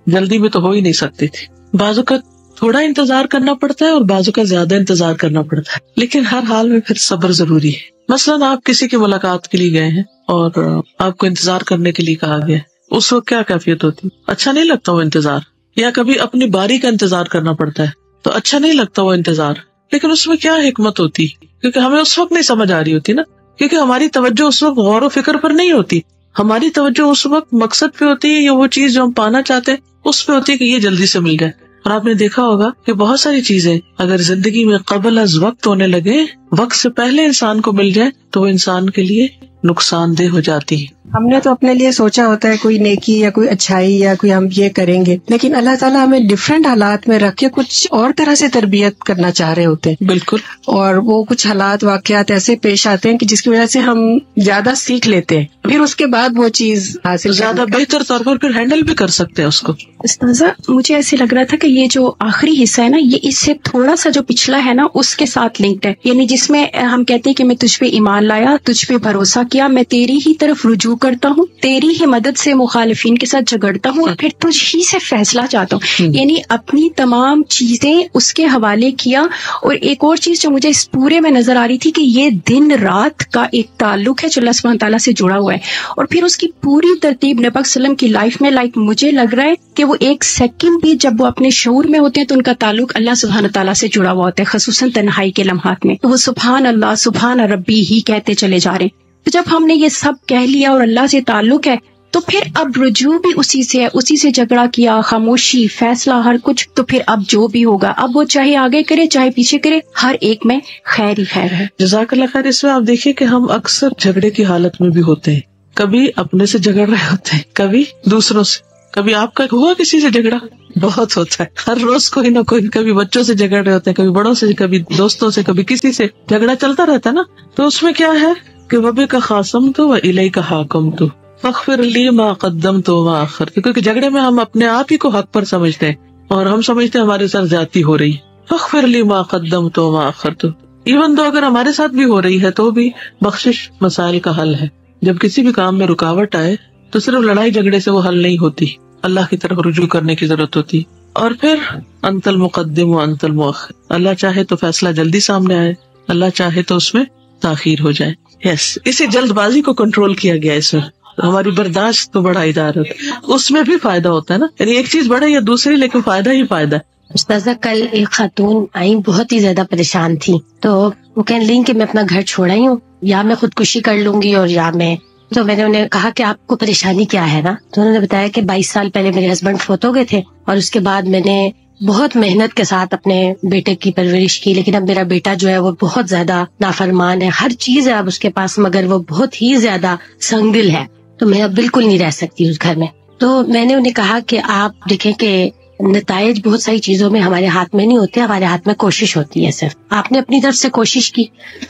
جلدی میں تو ہو ہی نہیں سکتی تھی. بعض اوقات تھوڑا انتظار کرنا پڑتا ہے اور بعض اوقات زیادہ انتظار کرنا پڑتا ہے, لیکن ہر حال میں پھر صبر ضروری ہے. مثلاً آپ کسی کی ملاقات کے لیے گئے ہیں اور آپ کو انتظار کرنے کے لیے کہا گیا, اس وقت کیا کیفیت ہوتی؟ اچھا نہیں لگتا وہ انتظار. یا کبھی اپنی باری کا انتظار کرنا پڑتا ہے تو اچھا نہیں لگتا وہ انتظار, لیکن اس میں کیا حکمت ہوتی, کیونکہ ہمیں اس وقت نہیں سمجھ آ رہی ہوتی نا, کیونکہ ہماری توجہ اس وقت غور و فکر پر نہیں ہوتی. ہماری توجہ اس وقت مقصد پہ ہوتی ہے, یا وہ چیز جو ہم پانا چاہتے ہیں اس پہ ہوتی ہے کہ یہ جلدی سے مل جائے. اور آپ نے دیکھا ہوگا کہ بہت ساری چیزیں اگر زندگی میں قبل از وقت ہونے لگے, وقت سے پہلے انسان کو مل جائے, تو وہ انسان کے لیے نقصان دہ ہو جاتی ہے. ہم نے تو اپنے لیے سوچا ہوتا ہے کوئی نیکی یا کوئی اچھائی یا کوئی ہم یہ کریں گے, لیکن اللہ تعالیٰ ہمیں ڈفرینٹ حالات میں رکھ کے کچھ اور طرح سے تربیت کرنا چاہ رہے ہوتے ہیں. بالکل. اور وہ کچھ حالات واقعات ایسے پیش آتے ہیں کہ جس کی وجہ سے ہم زیادہ سیکھ لیتے ہیں, پھر اس کے بعد وہ چیز حاصل زیادہ بہتر طور پر پھر ہینڈل بھی کر سکتے ہیں اس کو. استاذہ مجھے ایسے لگ رہا تھا کہ یہ جو آخری حصہ ہے نا, یہ اس سے تھوڑا سا جو پچھلا ہے نا اس کے ساتھ لنکڈ ہے. یعنی جس میں ہم کہتے ہیں کہ میں تجھ پہ ایمان لایا, تجھ پہ بھروسہ کیا, میں تیری ہی طرف رجوع کرتا ہوں, تیری ہی مدد سے مخالفین کے ساتھ جھگڑتا ہوں, اور پھر تجھ ہی سے فیصلہ چاہتا ہوں. یعنی اپنی تمام چیزیں اس کے حوالے کیا. اور ایک اور چیز جو مجھے اس پورے میں نظر آ رہی تھی کہ یہ دن رات کا ایک تعلق ہے جو اللہ سبحانہ تعالیٰ سے جڑا ہوا ہے, اور پھر اس کی پوری ترتیب نبی صلی اللہ علیہ وسلم کی لائف میں مجھے لگ رہا ہے کہ وہ ایک سیکنڈ بھی جب وہ اپنے شعور میں ہوتے ہیں تو ان کا تعلق اللہ سبحانہ تعالیٰ سے جڑا ہوا ہوتا ہے, خصوصاً تنہائی کے لمحات میں. تو وہ سبحان اللہ سبحان ربی ہی کہتے چلے جا رہے ہیں. تو جب ہم نے یہ سب کہہ لیا اور اللہ سے تعلق ہے, تو پھر اب رجوع بھی اسی سے ہے, اسی سے جھگڑا کیا, خاموشی, فیصلہ, ہر کچھ. تو پھر اب جو بھی ہوگا, اب وہ چاہے آگے کرے چاہے پیچھے کرے, ہر ایک میں خیر ہی خیر ہے. جزاک اللہ خیر. اس میں آپ دیکھیے کہ ہم اکثر جھگڑے کی حالت میں بھی ہوتے ہیں. کبھی اپنے سے جھگڑ رہے ہوتے ہیں, کبھی دوسروں سے. کبھی آپ کا ہوا کسی سے جھگڑا؟ بہت ہوتا ہے ہر روز کوئی نہ کوئی. کبھی بچوں سے جھگڑ رہے ہوتے ہیں, کبھی بڑوں سے, کبھی دوستوں سے, کبھی کسی سے. جھگڑا چلتا رہتا ہے نا. تو اس میں کیا ہے کہ وبے کا خاصم تو الیک حاکم تو فاغفر لی ما قدمت وما اخرت. کیونکہ جھگڑے میں ہم اپنے آپ ہی کو حق پر سمجھتے ہیں اور ہم سمجھتے ہیں ہمارے ساتھ زیادتی ہو رہی. فاغفر لی ما قدمت وما اخرت. ایون تو اگر ہمارے ساتھ بھی ہو رہی ہے تو بھی بخشش مسائل کا حل ہے. جب کسی بھی کام میں رکاوٹ آئے تو صرف لڑائی جھگڑے سے وہ حل نہیں ہوتی, اللہ کی طرف رجوع کرنے کی ضرورت ہوتی. اور پھر انت المقدم و انت المؤخر. اللہ چاہے تو فیصلہ جلدی سامنے آئے, اللہ چاہے تو اس میں تاخیر ہو جائے. یس, اسی جلد بازی کو کنٹرول کیا گیا. اس میں ہماری برداشت کو بڑھائی جا رہی ہے, اس میں بھی فائدہ ہوتا ہے نا. یعنی ایک چیز بڑھے یا دوسری, لیکن فائدہ ہی فائدہ ہے. استاذہ کل ایک خاتون آئی, بہت ہی زیادہ پریشان تھی. تو وہ کہنے لگی کہ میں اپنا گھر چھوڑ آئی ہوں, یا میں خودکشی کر لوں گی اور یا میں. تو میں نے انہیں کہا کہ آپ کو پریشانی کیا ہے نا. تو انہوں نے بتایا کہ 22 سال پہلے میرے ہسبینڈ فوت ہو گئے تھے, اور اس کے بعد میں نے بہت محنت کے ساتھ اپنے بیٹے کی پرورش کی, لیکن اب میرا بیٹا جو ہے وہ بہت زیادہ نافرمان ہے. ہر چیز ہے اب اس کے پاس, مگر وہ بہت ہی زیادہ سنگ دل ہے. تو میں اب بالکل نہیں رہ سکتی اس گھر میں. تو میں نے انہیں کہا کہ آپ دیکھیں کہ نتائج بہت ساری چیزوں میں ہمارے ہاتھ میں نہیں ہوتے, ہمارے ہاتھ میں کوشش ہوتی ہے. صرف آپ نے اپنی طرف سے کوشش کی,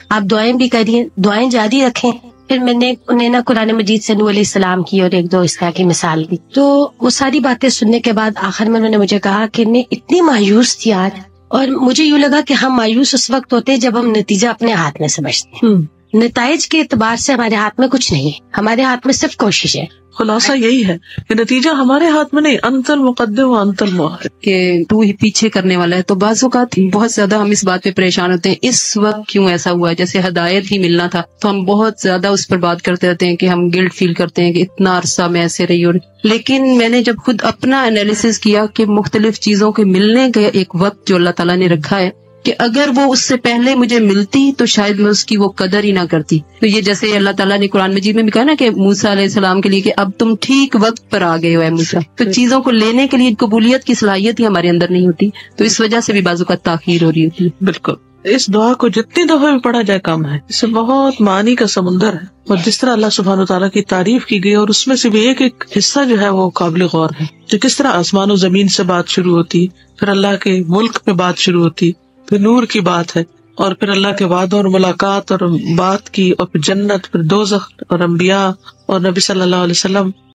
آپ دعائیں بھی کریے, دعائیں جاری رکھیں. پھر میں نے انہیں نا قرآن مجید سے نوح علیہ السلام کی اور ایک دو اس طرح کی مثال دی. تو وہ ساری باتیں سننے کے بعد آخر میں انہوں نے مجھے کہا کہ میں اتنی مایوس تھی آج, اور مجھے یوں لگا کہ ہم مایوس اس وقت ہوتے ہیں جب ہم نتیجہ اپنے ہاتھ میں سمجھتے ہیں. نتائج کے اعتبار سے ہمارے ہاتھ میں کچھ نہیں ہے, ہمارے ہاتھ میں صرف کوشش ہے. خلاصہ یہی ہے کہ نتیجہ ہمارے ہاتھ میں نہیں, انت المقدم و انت المؤخر, کہ تو ہی پیچھے کرنے والا ہے. تو بعض اوقات بہت زیادہ ہم اس بات پہ پریشان ہوتے ہیں, اس وقت کیوں ایسا ہوا, جیسے ہدایت ہی ملنا تھا. تو ہم بہت زیادہ اس پر بات کرتے رہتے ہیں کہ ہم گلٹ فیل کرتے ہیں کہ اتنا عرصہ میں ایسے رہی. اور لیکن میں نے جب خود اپنا انالیسس کیا کہ مختلف چیزوں کے ملنے کا ایک وقت جو اللہ تعالیٰ نے رکھا ہے, کہ اگر وہ اس سے پہلے مجھے ملتی تو شاید میں اس کی وہ قدر ہی نہ کرتی. تو یہ جیسے اللہ تعالیٰ نے قرآن مجید میں بھی کہا نا کہ موسیٰ علیہ السلام کے لیے کہ اب تم ٹھیک وقت پر آ گئے ہو اے موسیٰ. تو چیزوں کو لینے کے لیے قبولیت کی صلاحیت ہی ہمارے اندر نہیں ہوتی, تو اس وجہ سے بھی بعض اوقات تاخیر ہو رہی ہوتی ہے. بالکل. اس دعا کو جتنی دفعہ بھی پڑھا جائے کم ہے, اس سے بہت معنی کا سمندر ہے. اور جس طرح اللہ سبحانہ وتعالیٰ کی تعریف کی گئی, اور اس میں سے بھی ایک ایک حصہ جو ہے وہ قابل غور ہے. جو کس طرح آسمان و زمین سے بات شروع ہوتی, پھر اللہ کے ملک میں بات شروع ہوتی, پھر نور کی بات ہے, اور پھر اللہ کے وعدوں اور ملاقات اور بات کی, اور پھر جنت, پھر دوزخ اور انبیاء اور نبی صلی اللہ علیہ وسلم,